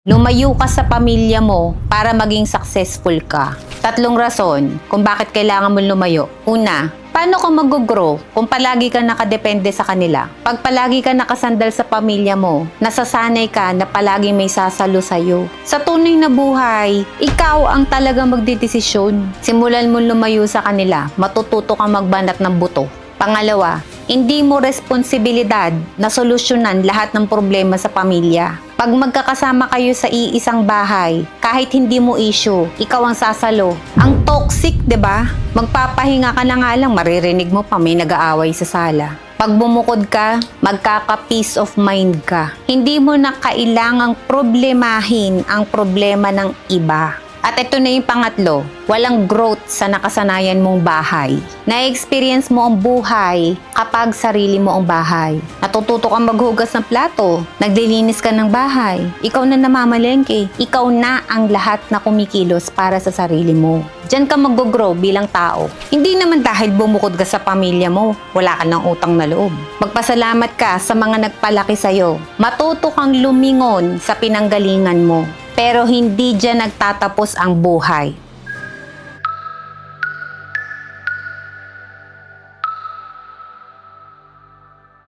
Lumayo ka sa pamilya mo para maging successful ka. 3 rason kung bakit kailangan mo lumayo. Una, paano ka mag-grow kung palagi ka nakadepende sa kanila? Pag palagi ka nakasandal sa pamilya mo, nasasanay ka na palagi may sasalo sa'yo. Sa tunay na buhay, ikaw ang talagang magdedesisyon. Simulan mo lumayo sa kanila, matututo kang magbanat ng buto. Pangalawa, hindi mo responsibilidad na solusyonan lahat ng problema sa pamilya. Pag magkakasama kayo sa iisang bahay, kahit hindi mo issue, ikaw ang sasalo. Ang toxic, 'di ba? Magpapahinga ka na nga lang, maririnig mo pa may nag-aaway sa sala. Pag bumukod ka, magkaka-peace of mind ka. Hindi mo na kailangang problemahin ang problema ng iba. At ito na yung pangatlo, walang growth sa nakasanayan mong bahay. Na-experience mo ang buhay kapag sarili mo ang bahay. Natututo kang maghugas ng plato, naglilinis ka ng bahay, ikaw na namamalengke, ikaw na ang lahat na kumikilos para sa sarili mo. Diyan ka mag-grow bilang tao. Hindi naman dahil bumukod ka sa pamilya mo, wala ka ng utang na loob. Magpasalamat ka sa mga nagpalaki sa'yo. Matuto kang lumingon sa pinanggalingan mo. Pero hindi dyan nagtatapos ang buhay.